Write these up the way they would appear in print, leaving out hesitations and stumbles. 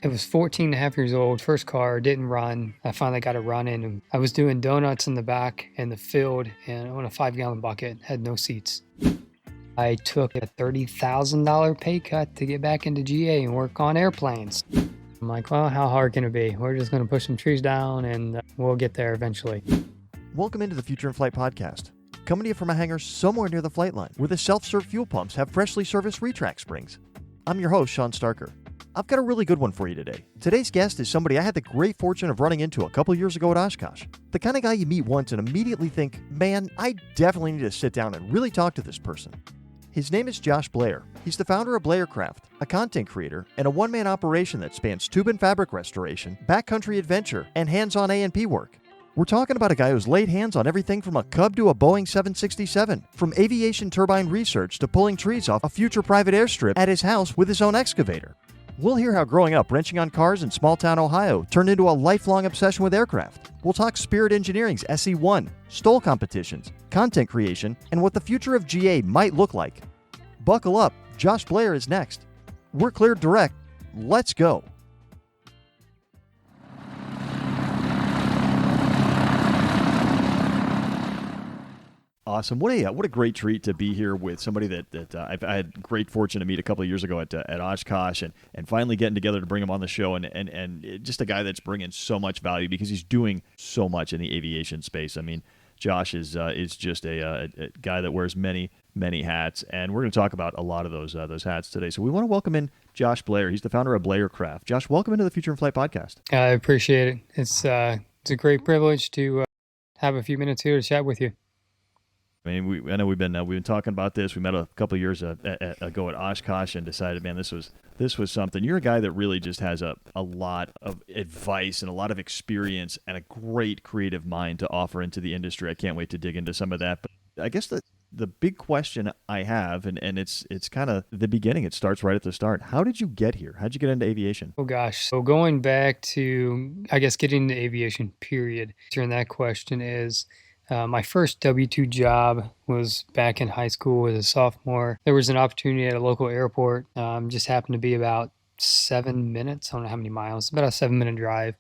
It was 14 and a half years old, first car, didn't run. I finally got it running. And I was doing donuts in the back in the field and on a 5-gallon bucket, had no seats. I took a $30,000 pay cut to get back into GA and work on airplanes. I'm like, well, how hard can it be? We're just going to push some trees down and we'll get there eventually. Welcome into the Future in Flight podcast, coming to you from a hangar somewhere near the flight line, where the self-serve fuel pumps have freshly serviced retract springs. I'm your host, Shawn Starker. I've got a really good one for you today. Today's guest is somebody I had the great fortune of running into a couple years ago at Oshkosh. The kind of guy you meet once and immediately think, man, I definitely need to sit down and really talk to this person. His name is Josh Blair. He's the founder of BlairCraft, a content creator and a one-man operation that spans tube and fabric restoration, backcountry adventure, and hands-on A&P work. We're talking about a guy who's laid hands on everything from a Cub to a Boeing 767, from aviation turbine research to pulling trees off a future private airstrip at his house with his own excavator. We'll hear how growing up wrenching on cars in small-town Ohio turned into a lifelong obsession with aircraft. We'll talk Spirit Engineering's SE1, STOL competitions, content creation, and what the future of GA might look like. Buckle up, Josh Blair is next. We're cleared direct. Let's go. Awesome. What a great treat to be here with somebody that I had great fortune to meet a couple of years ago at Oshkosh and finally getting together to bring him on the show and just a guy that's bringing so much value because he's doing so much in the aviation space. I mean, Josh is just a guy that wears many hats, and we're going to talk about a lot of those hats today. So we want to welcome in Josh Blair. He's the founder of BlairCraft. Josh, welcome into the Future in Flight podcast. I appreciate it. It's a great privilege to have a few minutes here to chat with you. I mean, I know we've been talking about this. We met a couple of years ago at Oshkosh and decided, man, this was something. You're a guy that really just has a lot of advice and a lot of experience and a great creative mind to offer into the industry. I can't wait to dig into some of that. But I guess the big question I have, and it's kind of the beginning. It starts right at the start. How did you get here? How did you get into aviation? Oh gosh. So going back to, I guess, getting into aviation, period. During that question is, my first W-2 job was back in high school as a sophomore. There was an opportunity at a local airport. Just happened to be about 7 minutes. I don't know how many miles. About a 7-minute drive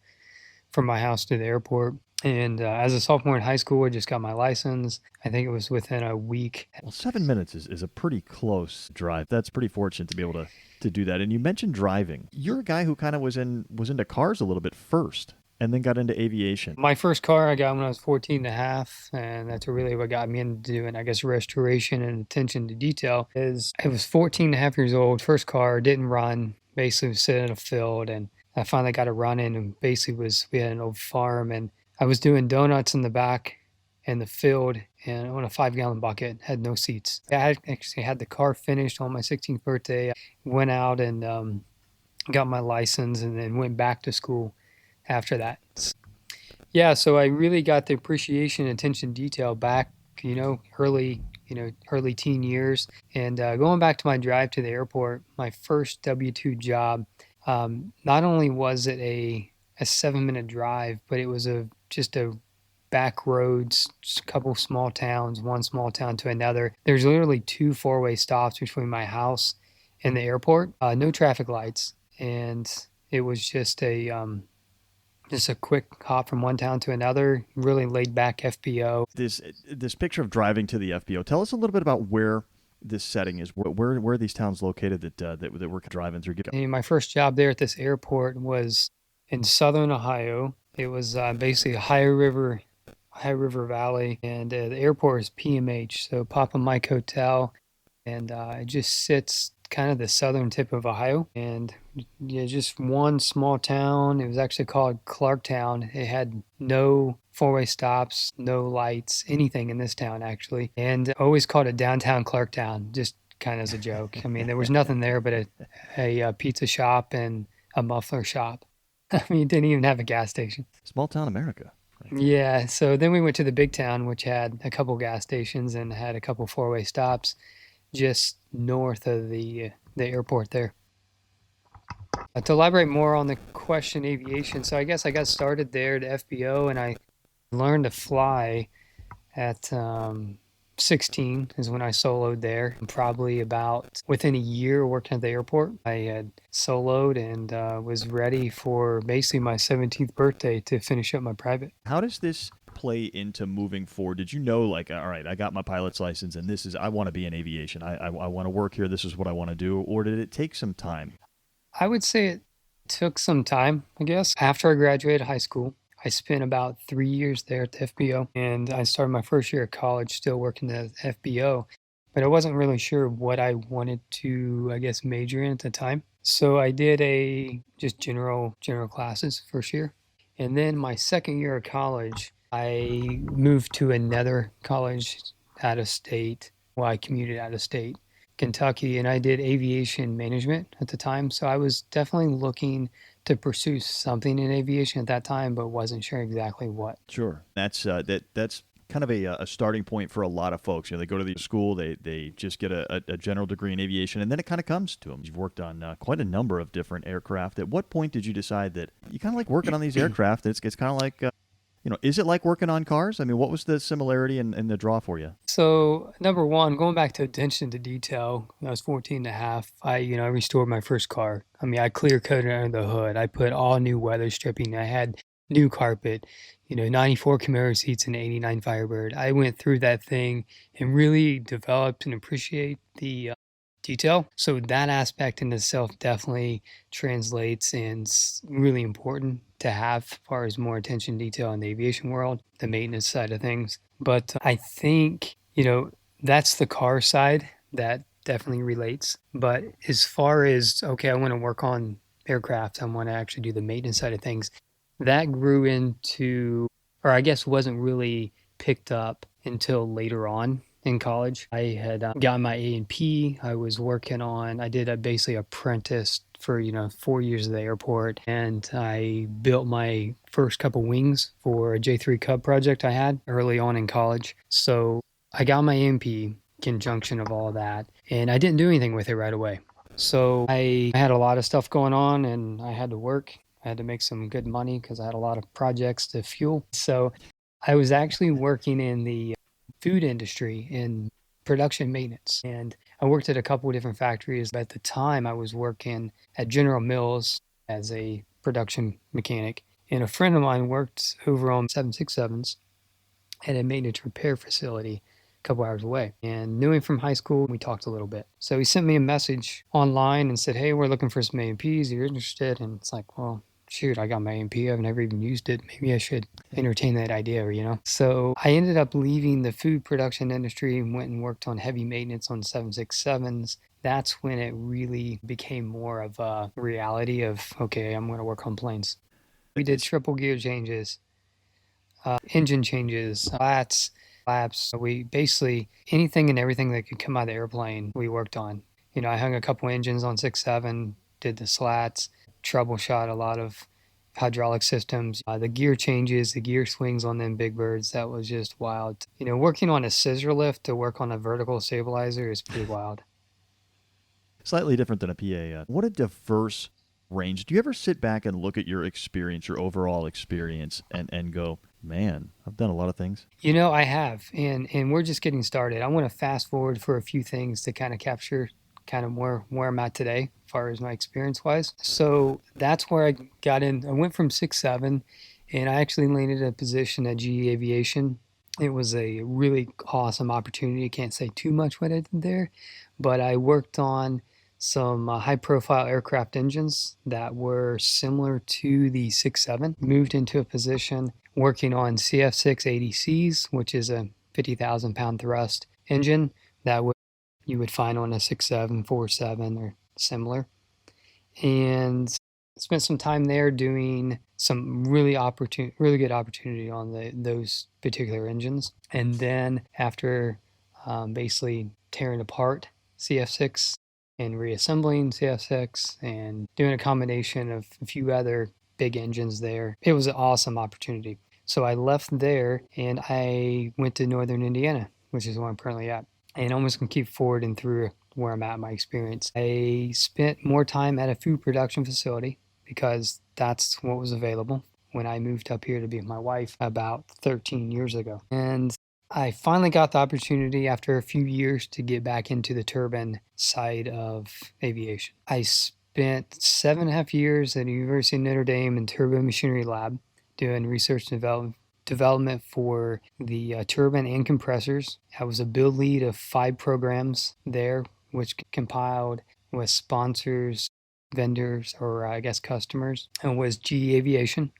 from my house to the airport. And as a sophomore in high school, I just got my license. I think it was within a week. Well, 7 minutes is a pretty close drive. That's pretty fortunate to be able to do that. And you mentioned driving. You're a guy who kind of was into cars a little bit first, and then got into aviation. My first car I got when I was 14 and a half, and that's really what got me into doing, I guess, restoration and attention to detail. Is I was 14 and a half years old, first car, didn't run, basically was sitting in a field, and I finally got it running, and basically we had an old farm, and I was doing donuts in the back in the field and on a 5-gallon bucket, had no seats. I actually had the car finished on my 16th birthday. I went out and got my license and then went back to school after that. Yeah, so I really got the appreciation and attention to detail back, early teen years. And going back to my drive to the airport, my first W-2 job, not only was it a 7-minute drive, but it was just a back roads, a couple small towns, one small town to another. There's literally 2 4-way stops between my house and the airport, no traffic lights. And it was just a quick hop from one town to another, really laid back FBO. This picture of driving to the FBO, tell us a little bit about where this setting is. Where are these towns located that we're driving through? And my first job there at this airport was in Southern Ohio. It was basically a Ohio River Valley, and the airport is PMH, so Papa Mike Hotel, and it just sits kind of the southern tip of Ohio, and just one small town. It was actually called Clarktown. It had no 4-way stops, no lights, anything in this town actually, and I always called it downtown Clarktown, just kind of as a joke. I mean, there was nothing there but a pizza shop and a muffler shop. I mean, it didn't even have a gas station. Small town America. Right? Yeah, so then we went to the big town, which had a couple gas stations and had a couple 4-way stops just north of the airport there. To elaborate more on the question aviation, so I guess I got started there at FBO, and I learned to fly at 16 is when I soloed there. Probably about within a year working at the airport, I had soloed and was ready for basically my 17th birthday to finish up my private. How does this play into moving forward? Did you know, like, all right, I got my pilot's license and I want to be in aviation. I want to work here. This is what I want to do. Or did it take some time? I would say it took some time, I guess. After I graduated high school, I spent about 3 years there at the FBO, and I started my first year of college still working at the FBO, but I wasn't really sure what I wanted to, I guess, major in at the time. So I did just general classes first year. And then my second year of college, I moved to another college out of state. Well, I commuted out of state, Kentucky, and I did aviation management at the time. So I was definitely looking to pursue something in aviation at that time, but wasn't sure exactly what. Sure. That's kind of a starting point for a lot of folks. They go to the school, they just get a general degree in aviation, and then it kind of comes to them. You've worked on quite a number of different aircraft. At what point did you decide that you kind of like working on these aircraft? It's kind of like, is it like working on cars? I mean, what was the similarity and the draw for you? So number one, going back to attention to detail, when I was 14 and a half, I restored my first car. I mean, I clear coated under the hood. I put all new weather stripping. I had new carpet, 94 Camaro seats and 89 Firebird. I went through that thing and really developed and appreciate the detail. So that aspect in itself definitely translates and is really important to have as far as more attention to detail in the aviation world, the maintenance side of things. But I think, that's the car side that definitely relates. But as far as, okay, I want to work on aircraft, I want to actually do the maintenance side of things, that grew into, or I guess wasn't really picked up until later on in college. I had gotten my A&P. I did a basically apprentice for, 4 years at the airport. And I built my first couple wings for a J3 Cub project I had early on in college. So I got my A&P, conjunction of all that, and I didn't do anything with it right away. So I had a lot of stuff going on and I had to work. I had to make some good money because I had a lot of projects to fuel. So I was actually working in the food industry in production maintenance. And I worked at a couple of different factories. But at the time, I was working at General Mills as a production mechanic. And a friend of mine worked over on 767s at a maintenance repair facility a couple hours away, and knew him from high school. We talked a little bit. So he sent me a message online and said, hey, we're looking for some A&Ps. You're interested? And it's like, well, shoot, I got my A&P. I've never even used it. Maybe I should entertain that idea, So I ended up leaving the food production industry and went and worked on heavy maintenance on 767s. That's when it really became more of a reality of, okay, I'm going to work on planes. We did triple gear changes, engine changes, flaps. We basically, anything and everything that could come out of the airplane, we worked on. I hung a couple engines on 6.7, did the slats, troubleshot a lot of hydraulic systems, the gear changes, the gear swings on them big birds. That was just wild. Working on a scissor lift to work on a vertical stabilizer is pretty wild. Slightly different than a PA. What a diverse range. Do you ever sit back and look at your experience, your overall experience, and go, man, I've done a lot of things? I have, and we're just getting started. I want to fast forward for a few things to kind of capture kind of where I'm at today as far as my experience wise. So that's where I got in. I went from 6.7 and I actually landed a position at GE Aviation. It was a really awesome opportunity. I can't say too much what I did there, but I worked on some high profile aircraft engines that were similar to the 6.7. Moved into a position working on CF6 ADCs, which is a 50,000 pound thrust engine that you would find on a 6.7, 4.7 or similar. And spent some time there doing some really good opportunity on those particular engines. And then after basically tearing apart CF6 and reassembling CF6 and doing a combination of a few other big engines there, it was an awesome opportunity. So I left there and I went to Northern Indiana, which is where I'm currently at. And I'm just going to keep forwarding through where I'm at in my experience. I spent more time at a food production facility because that's what was available when I moved up here to be with my wife about 13 years ago. And I finally got the opportunity after a few years to get back into the turbine side of aviation. I spent 7.5 years at the University of Notre Dame in Turbo Machinery Lab doing research and development for the turbine and compressors. I was a build lead of 5 programs there, which compiled with sponsors, vendors, or I guess customers, and was GE Aviation,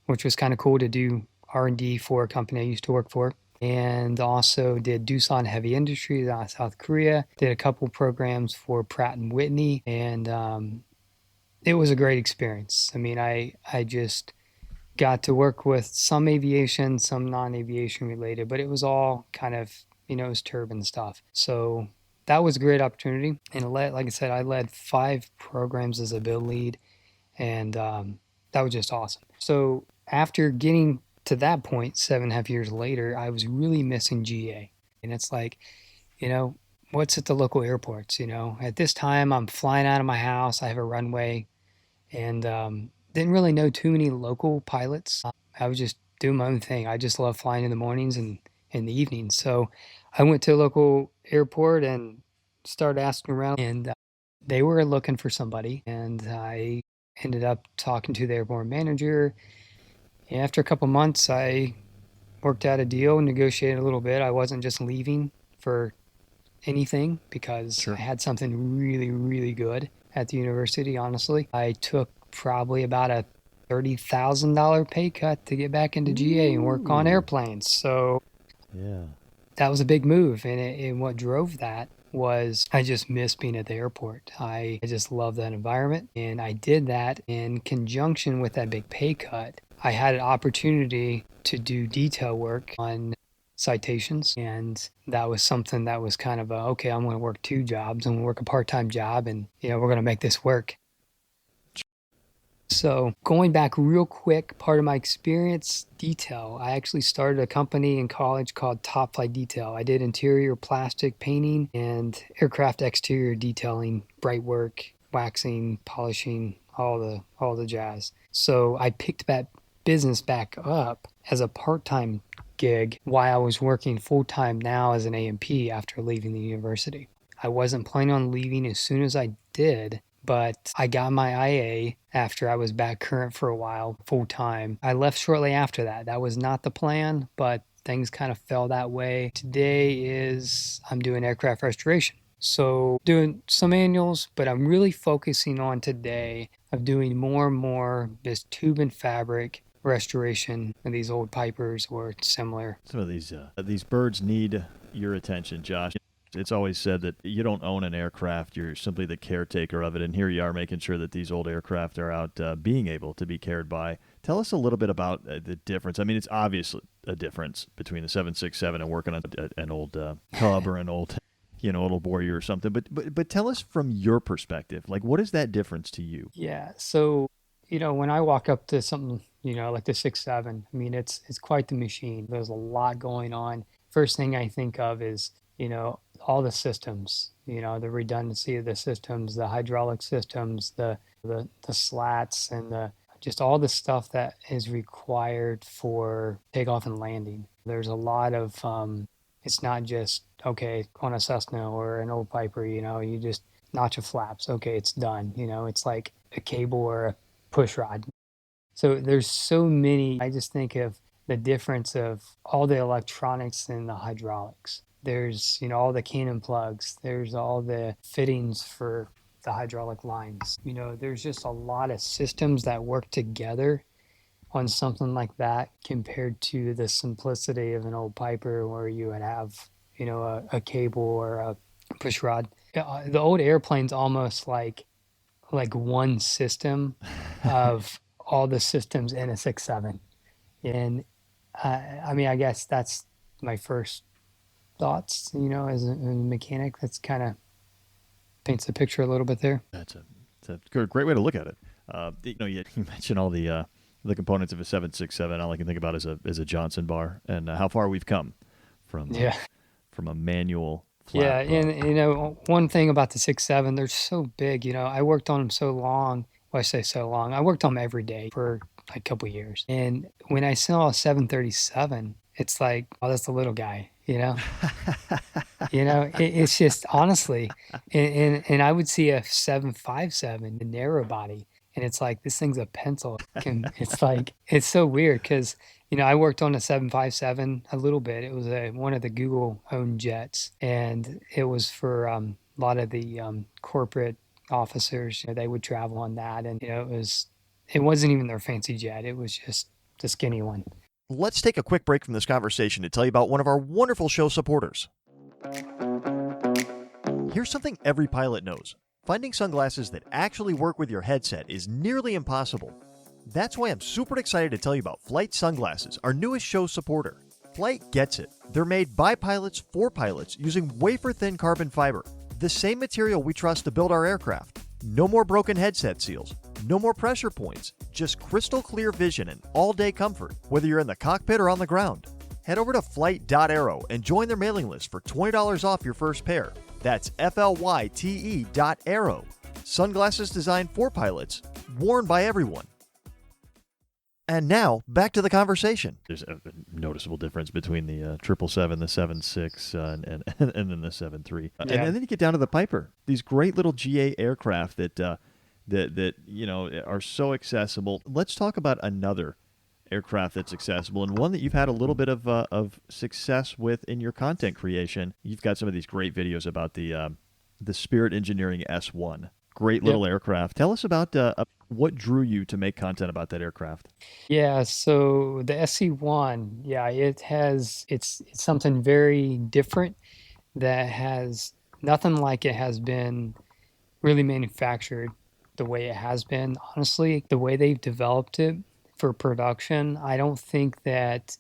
which was kind of cool to do R&D for a company I used to work for. And also did Doosan Heavy Industries out of South Korea. Did a couple programs for Pratt Whitney, and it was a great experience. I mean, I just got to work with some aviation, some non-aviation related, but it was all kind of, it was turbine stuff. So that was a great opportunity. And like I said, I led 5 programs as a build lead, and that was just awesome. So after getting to that point, 7.5 years later, I was really missing GA. And it's like, what's at the local airports? At this time, I'm flying out of my house. I have a runway, and didn't really know too many local pilots. I was just doing my own thing. I just love flying in the mornings and in the evenings. So I went to a local airport and started asking around, and they were looking for somebody. And I ended up talking to the airborne manager. And after a couple months, I worked out a deal, negotiated a little bit. I wasn't just leaving for anything because I had something really, really good at the university, honestly. I took probably about a $30,000 pay cut to get back into GA and work on airplanes. So that was a big move. And what drove that was I just missed being at the airport. I just love that environment. And I did that in conjunction with that big pay cut. I had an opportunity to do detail work on citations, and that was something that was kind of okay, I'm going to work 2 jobs. I'm going to work a part-time job, and we're going to make this work. So going back real quick, part of my experience, detail. I actually started a company in college called Top Flight Detail. I did interior plastic painting and aircraft exterior detailing, bright work, waxing, polishing, all the jazz. So I picked that business back up as a part-time gig while I was working full-time now as an A&P after leaving the university. I wasn't planning on leaving as soon as I did, but I got my IA after I was back current for a while, full-time. I left shortly after that. That was not the plan, but things kind of fell that way. Today I'm doing aircraft restoration. So doing some annuals, but I'm really focusing on today of doing more and more this tube and fabric restoration of these old Pipers or similar. Some of these birds need your attention, Josh. It's always said that you don't own an aircraft, you're simply the caretaker of it, and here you are making sure that these old aircraft are out being able to be cared by. Tell us a little bit about the difference. I mean, it's obviously a difference between the 767 and working on an old Cub or an old old Warrior or something, but tell us from your perspective, like, what is that difference to you? Yeah, so when I walk up to something like the 6.7, I mean, it's quite the machine. There's a lot going on. First thing I think of is all the systems, the redundancy of the systems, the hydraulic systems, the slats, and just all the stuff that is required for takeoff and landing. There's a lot of it's not just okay on a Cessna or an old Piper, you just notch a flaps, okay, it's done. It's like a cable or a push rod. So there's so many. I just think of the difference of all the electronics and the hydraulics. There's, all the cannon plugs. There's all the fittings for the hydraulic lines. There's just a lot of systems that work together on something like that compared to the simplicity of an old Piper where you would have, a cable or a push rod. The old airplane's almost like one system of all the systems in a 6.7. And I mean, I guess that's my first thoughts, as a mechanic. That's kind of paints the picture a little bit there. It's a great way to look at it. You mentioned all the components of a 767. All I can think about is a Johnson bar, and how far we've come from a manual flap. Yeah, and one thing about the 6.7, they're so big. I worked on them so long. Well, I say so long. I worked on them every day for like a couple years. And when I saw a 737, it's like, oh, that's the little guy. you know? It's just honestly, and I would see a 757, the narrow body, and it's like this thing's a pencil. It's like it's so weird because I worked on a 757 a little bit. It was one of the Google owned jets, and it was for a lot of the corporate officers. They would travel on that, and it wasn't even their fancy jet. It was just the skinny one. Let's take a quick break from this conversation to tell you about one of our wonderful show supporters. Here's something every pilot knows. Finding sunglasses that actually work with your headset is nearly impossible. That's why I'm super excited to tell you about Flight Sunglasses, our newest show supporter. Flight gets it. They're made by pilots for pilots using wafer-thin carbon fiber, the same material we trust to build our aircraft. No more broken headset seals. No more pressure points. Just crystal clear vision and all-day comfort, whether you're in the cockpit or on the ground. Head over to flight.aero and join their mailing list for $20 off your first pair. That's FLYTE.aero. Sunglasses designed for pilots, worn by everyone. And now, back to the conversation. There's a noticeable difference between the 777, the 76, and then the 73. And then you get down to the Piper. These great little GA aircraft that are so accessible. Let's talk about another aircraft that's accessible, and one that you've had a little bit of success with in your content creation. You've got some of these great videos about the Spirit Engineering S1. Great little aircraft. Tell us about what drew you to make content about that aircraft. Yeah, so the SC1, it's something very different that has nothing like it has been really manufactured the way it has been. Honestly, the way they've developed it for production, I don't think that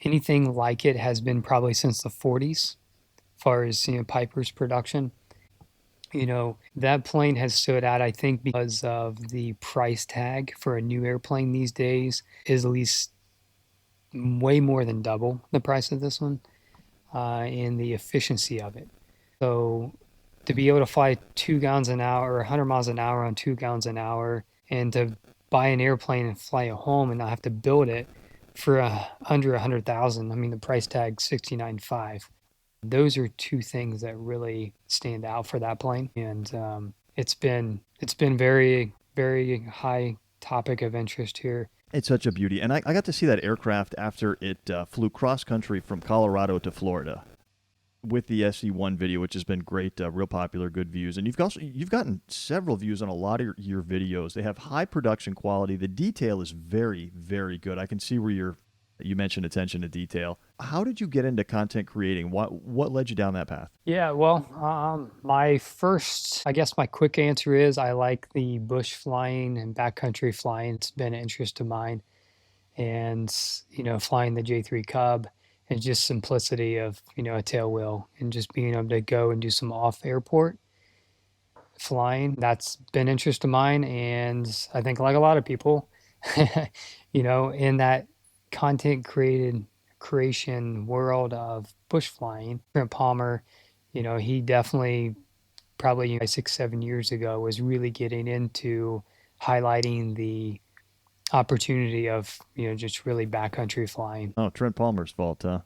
anything like it has been probably since the 40s, as far as Piper's production. That plane has stood out, I think, because of the price tag for a new airplane these days is at least way more than double the price of this one, and the efficiency of it. So to be able to fly 2 gallons an hour or 100 miles an hour on 2 gallons an hour, and to buy an airplane and fly it home and not have to build it for under $100,000. I mean, the price tag $69,500. Those are two things that really stand out for that plane, and it's been very, very high topic of interest here. It's such a beauty, and I got to see that aircraft after it flew cross country from Colorado to Florida with the SC1 video, which has been great, real popular, good views, and you've gotten several views on a lot of your videos. They have high production quality. The detail is very, very good. I can see where you mentioned attention to detail. How did you get into content creating? What led you down that path? Yeah, well, my quick answer is I like the bush flying and backcountry flying. It's been an interest of mine. And, flying the J3 Cub and just simplicity of, a tail wheel and just being able to go and do some off-airport flying. That's been interest of mine. And I think like a lot of people, in that content creation world of bush flying, Trent Palmer, he definitely probably 6-7 years ago was really getting into highlighting the opportunity of just really backcountry flying. Oh, Trent Palmer's fault, huh?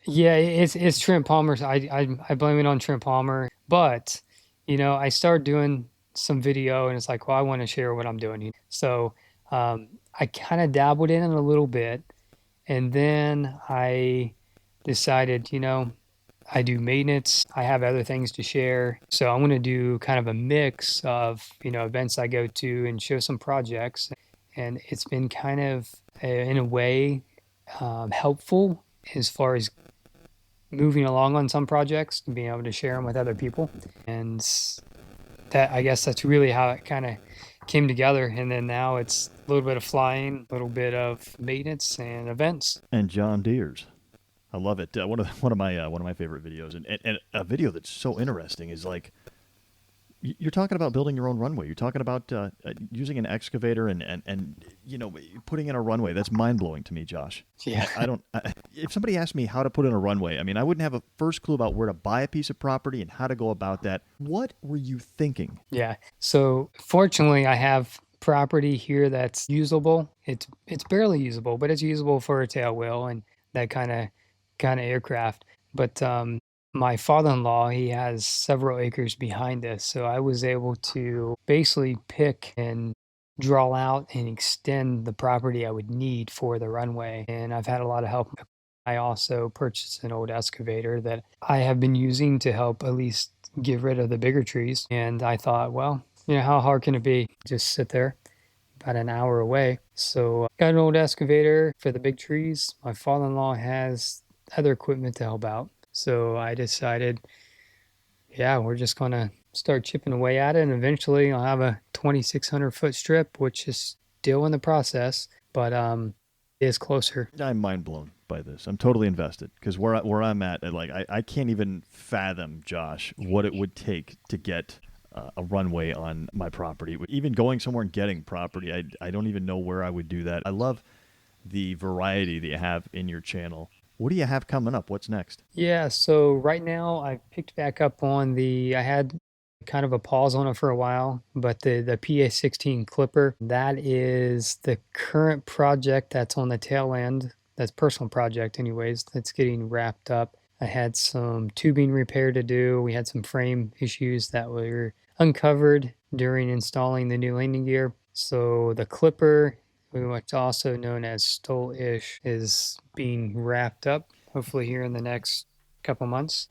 Yeah, it's Trent Palmer's. I blame it on Trent Palmer, but I started doing some video and it's like, well, I want to share what I'm doing. So I kind of dabbled in it a little bit. And then I decided, I do maintenance. I have other things to share. So I'm going to do kind of a mix of, events I go to and show some projects. And it's been kind of, in a way, helpful as far as moving along on some projects and being able to share them with other people. And I guess that's really how it kind of came together. And then now it's a little bit of flying, a little bit of maintenance and events. And John Deere's. I love it. One of my favorite videos, and a video that's so interesting is like you're talking about building your own runway. You're talking about using an excavator and putting in a runway. That's mind blowing to me, Josh. Yeah. If somebody asked me how to put in a runway, I wouldn't have a first clue about where to buy a piece of property and how to go about that. What were you thinking? Yeah. So fortunately, I have property here that's usable. It's barely usable, but it's usable for a tail wheel and that kind of aircraft. But my father-in-law, he has several acres behind us, so I was able to basically pick and draw out and extend the property I would need for the runway. And I've had a lot of help. I also purchased an old excavator that I have been using to help at least get rid of the bigger trees. And I thought, well, how hard can it be? Just sit there about an hour away. So got an old excavator for the big trees. My father-in-law has other equipment to help out. So I decided, yeah, we're just going to start chipping away at it. And eventually I'll have a 2,600 foot strip, which is still in the process, but is closer. I'm mind blown by this. I'm totally invested because where I'm at, I can't even fathom, Josh, what it would take to get a runway on my property. Even going somewhere and getting property, I don't even know where I would do that. I love the variety that you have in your channel. What do you have coming up? What's next? Yeah, so right now I picked back up on I had kind of a pause on it for a while, but the PA-16 Clipper, that is the current project that's on the tail end. That's personal project anyways, that's getting wrapped up. I had some tubing repair to do. We had some frame issues that were uncovered during installing the new landing gear. So the Clipper, which also known as STOL-ish, is being wrapped up, hopefully here in the next couple months.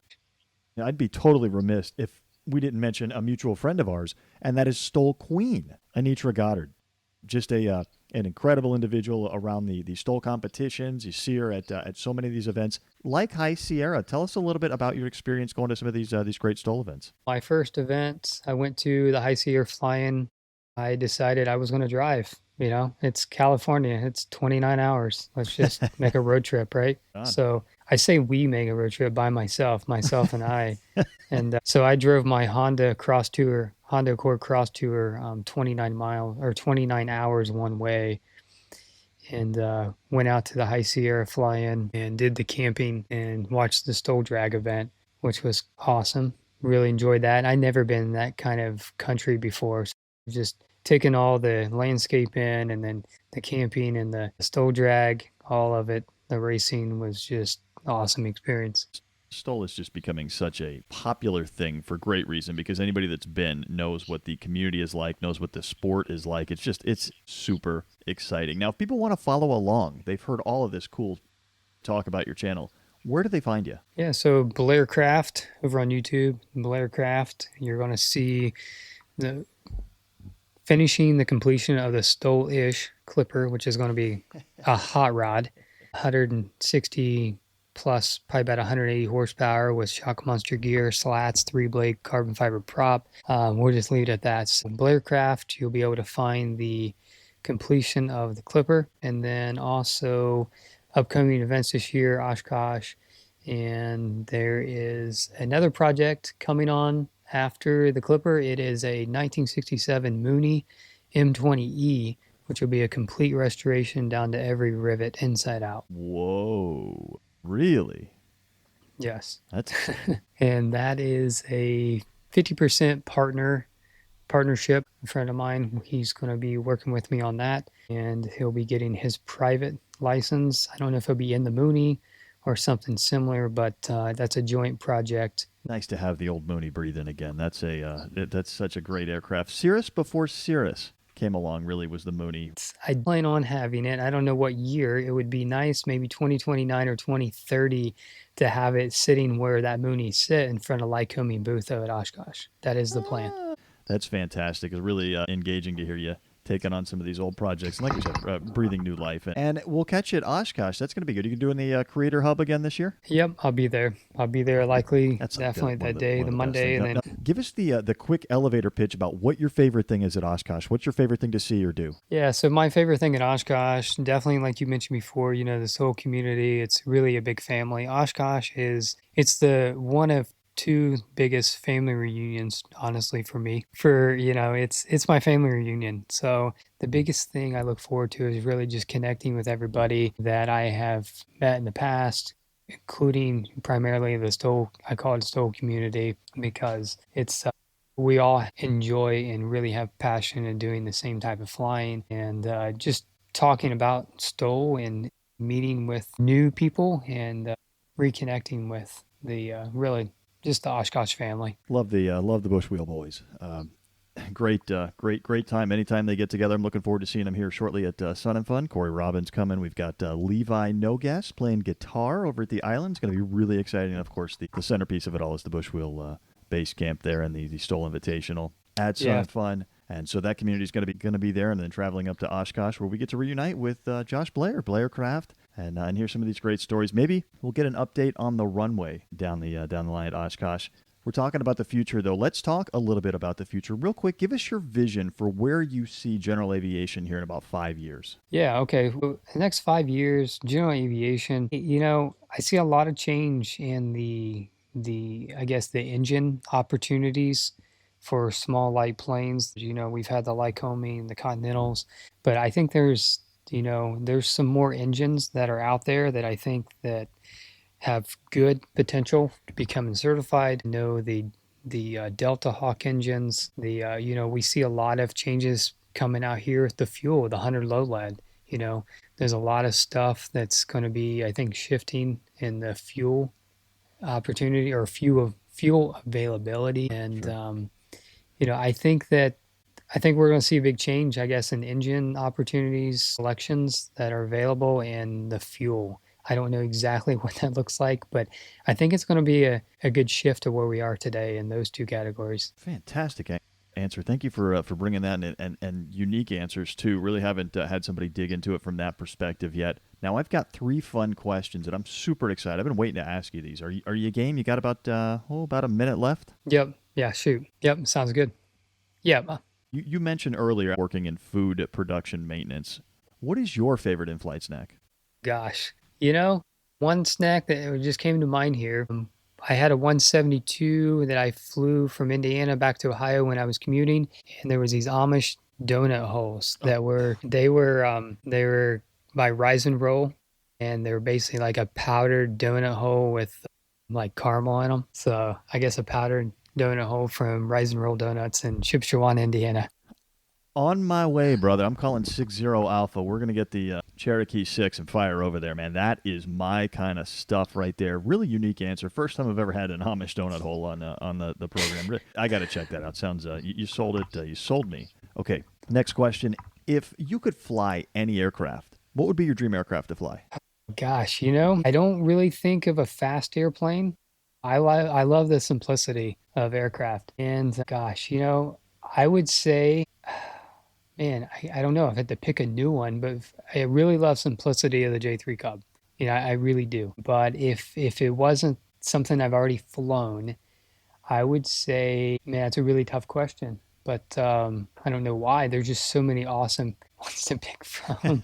I'd be totally remiss if we didn't mention a mutual friend of ours, and that is STOL Queen, Anitra Goddard. Just an incredible individual around the STOL competitions. You see her at so many of these events. Like High Sierra, tell us a little bit about your experience going to some of these great STOL events. My first event, I went to the High Sierra fly-in. I decided I was going to drive. It's California. It's 29 hours. Let's just make a road trip, right? So I say we make a road trip by myself and I. And so I drove my Honda Accord Cross Tour, 29 hours one way, and went out to the High Sierra fly-in and did the camping and watched the STOL drag event, which was awesome. Really enjoyed that. I'd never been in that kind of country before. So just taking all the landscape in, and then the camping and the STOL drag, all of it, the racing was just awesome experience. STOL is just becoming such a popular thing for great reason, because anybody that's been knows what the community is like, knows what the sport is like. It's super exciting. Now, if people want to follow along, they've heard all of this cool talk about your channel. Where do they find you? Yeah, so BlairCraft over on YouTube, BlairCraft, you're going to see finishing the completion of the STOL-ish Clipper, which is going to be a hot rod, 160 plus, probably about 180 horsepower with shock monster gear, slats, 3-blade carbon fiber prop. We'll just leave it at that. So BlairCraft, you'll be able to find the completion of the Clipper, and then also upcoming events this year, Oshkosh, and there is another project coming on after the Clipper. It is a 1967 Mooney M20E, which will be a complete restoration down to every rivet inside out. Whoa, really? Yes. That's and that is a 50% partnership. A friend of mine, he's going to be working with me on that, and he'll be getting his private license. I don't know if he'll be in the Mooney or something similar, but that's a joint project. Nice to have the old Mooney breathing again. That's such a great aircraft. Cirrus before Cirrus came along really was the Mooney. I plan on having it. I don't know what year. It would be nice, maybe 2029 or 2030, to have it sitting where that Mooney sit in front of Lycoming booth at Oshkosh. That is the plan. That's fantastic. It's really engaging to hear you taking on some of these old projects. And like you said, breathing new life. And we'll catch you at Oshkosh. That's going to be good. You can do in the Creator Hub again this year? Yep, I'll be there. I'll be there likely. That's definitely that day, the Monday. And then give us the quick elevator pitch about what your favorite thing is at Oshkosh. What's your favorite thing to see or do? Yeah, so my favorite thing at Oshkosh, definitely like you mentioned before, this whole community, it's really a big family. Oshkosh it's the one of two biggest family reunions, honestly, for me. It's my family reunion. So the biggest thing I look forward to is really just connecting with everybody that I have met in the past, including primarily the STOL, I call it STOL community, because it's we all enjoy and really have passion in doing the same type of flying, and just talking about STOL and meeting with new people and reconnecting with really just the Oshkosh family. Love the Bushwheel boys. Great time. Anytime they get together, I'm looking forward to seeing them here shortly at Sun and Fun. Corey Robbins coming. We've got Levi Nogas playing guitar over at the island. It's going to be really exciting. And of course, the centerpiece of it all is the Bushwheel base camp there and the STOL Invitational at Sun and Fun. And so that community is going to be there, and then traveling up to Oshkosh, where we get to reunite with Josh Blair, BlairCraft, and hear some of these great stories. Maybe we'll get an update on the runway down the line at Oshkosh. We're talking about the future, though. Let's talk a little bit about the future. Real quick, give us your vision for where you see General Aviation here in about 5 years. Yeah, okay. Well, the next 5 years, General Aviation, I see a lot of change in the I guess the engine opportunities for small light planes. We've had the Lycoming, the Continentals, but I think there's some more engines that are out there that I think that have good potential to becoming certified. The Delta Hawk engines. We see a lot of changes coming out here with the fuel, the 100 low lead. There's a lot of stuff that's going to be, I think, shifting in the fuel opportunity or fuel availability. And, Sure. I think we're going to see a big change, I guess, in engine opportunities, selections that are available, and the fuel. I don't know exactly what that looks like, but I think it's going to be a good shift to where we are today in those two categories. Fantastic answer. Thank you for bringing that and unique answers, too. Really haven't had somebody dig into it from that perspective yet. Now, I've got 3 fun questions, and I'm super excited. I've been waiting to ask you these. Are you game? You got about a minute left? Yep. Yeah, shoot. Yep, sounds good. Yeah. You mentioned earlier working in food production maintenance. What is your favorite in-flight snack? Gosh. One snack that just came to mind here, I had a 172 that I flew from Indiana back to Ohio when I was commuting, and there was these Amish donut holes that they were by Rise and Roll, and they were basically like a powdered donut hole with like caramel in them. So I guess a powdered donut hole from Rise and Roll Donuts in Shipshewana, Indiana. On my way, brother. I'm calling 60 Alpha. We're going to get the Cherokee 6 and fire over there, man. That is my kind of stuff right there. Really unique answer. First time I've ever had an Amish donut hole on the program. I got to check that out. Sounds you sold it. You sold me. Okay, next question. If you could fly any aircraft, what would be your dream aircraft to fly? Gosh, I don't really think of a fast airplane. I love the simplicity of aircraft. And gosh, I would say, man, I don't know if I had to pick a new one, but I really love simplicity of the J3 Cub. I really do. But if it wasn't something I've already flown, I would say, man, that's a really tough question. But I don't know why. There's just so many awesome ones to pick from.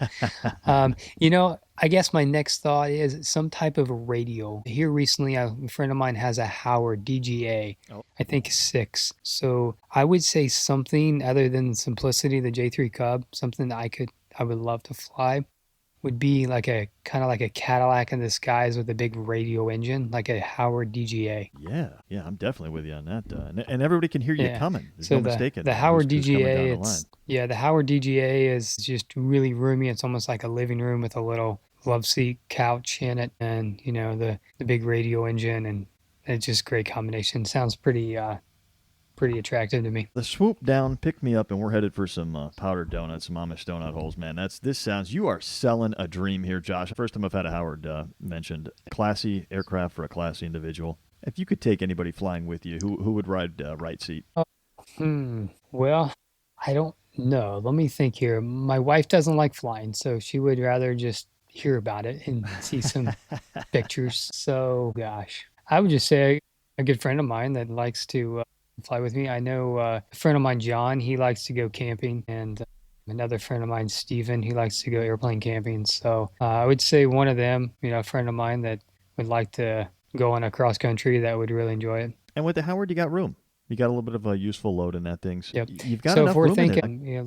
I guess my next thought is some type of a radio. Here recently, a friend of mine has a Howard DGA, I think 6. So I would say something other than simplicity, the J3 Cub, something that I would love to fly would be like a kind of like a Cadillac in the skies with a big radio engine, like a Howard DGA. Yeah, I'm definitely with you on that. And everybody can hear you coming. There's no mistaking. The Howard DGA, the Howard DGA is just really roomy. It's almost like a living room with a little love seat couch in it, and the big radio engine, and it's just a great combination. Sounds pretty attractive to me. The swoop down, pick me up, and we're headed for some powdered donuts, some Amish donut holes, man. You are selling a dream here, Josh. First time I've had a Howard mentioned. Classy aircraft for a classy individual. If you could take anybody flying with you, who would ride right seat? Well, I don't know. Let me think here. My wife doesn't like flying, so she would rather just hear about it and see some pictures. So, gosh, I would just say a good friend of mine that likes to fly with me. I know a friend of mine, John, he likes to go camping, and another friend of mine, Steven, he likes to go airplane camping. So I would say one of them, a friend of mine that would like to go on a cross country that would really enjoy it. And with the Howard, you got room. You got a little bit of a useful load in that thing. So yep. You've got so enough if we're room thinking, in it.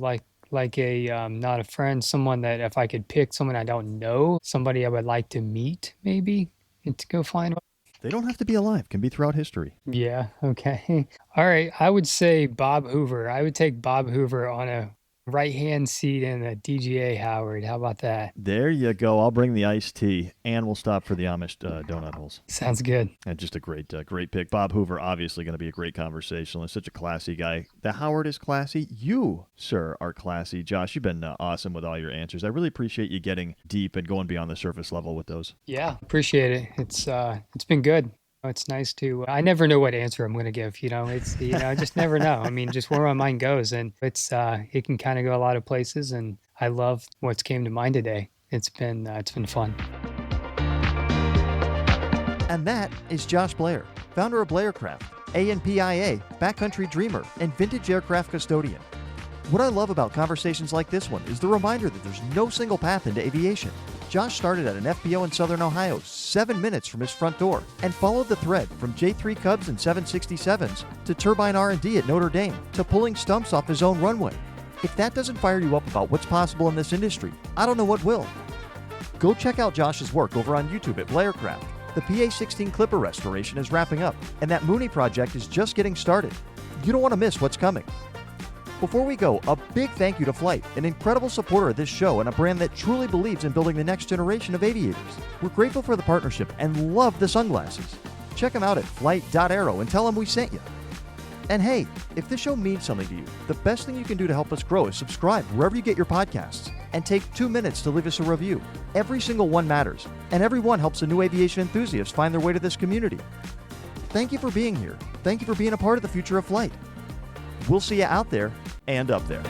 like a not a friend, someone that if I could pick someone I don't know, somebody I would like to meet maybe and to go flying. They don't have to be alive. Can be throughout history. Yeah. Okay. All right. I would say Bob Hoover. I would take Bob Hoover on a right-hand seat and a DGA, Howard. How about that? There you go. I'll bring the iced tea, and we'll stop for the Amish donut holes. Sounds good. And just a great pick. Bob Hoover, obviously going to be a great conversationalist. Such a classy guy. The Howard is classy. You, sir, are classy. Josh, you've been awesome with all your answers. I really appreciate you getting deep and going beyond the surface level with those. Yeah, appreciate it. It's been good. It's nice to, I never know what answer I'm going to give, I just never know. I mean, just where my mind goes, and it can kind of go a lot of places, and I love what's came to mind today. It's been fun. And that is Josh Blair, founder of BlairCraft, ANPIA, backcountry dreamer, and vintage aircraft custodian. What I love about conversations like this one is the reminder that there's no single path into aviation. Josh started at an FBO in Southern Ohio 7 minutes from his front door and followed the thread from J3 Cubs and 767s to turbine R&D at Notre Dame to pulling stumps off his own runway. If that doesn't fire you up about what's possible in this industry, I don't know what will. Go check out Josh's work over on YouTube at BlairCraft. The PA-16 Clipper restoration is wrapping up, and that Mooney project is just getting started. You don't want to miss what's coming. Before we go, a big thank you to Flight, an incredible supporter of this show and a brand that truly believes in building the next generation of aviators. We're grateful for the partnership and love the sunglasses. Check them out at flight.aero and tell them we sent you. And hey, if this show means something to you, the best thing you can do to help us grow is subscribe wherever you get your podcasts and take 2 minutes to leave us a review. Every single one matters, and every one helps a new aviation enthusiast find their way to this community. Thank you for being here. Thank you for being a part of the future of flight. We'll see you out there and up there.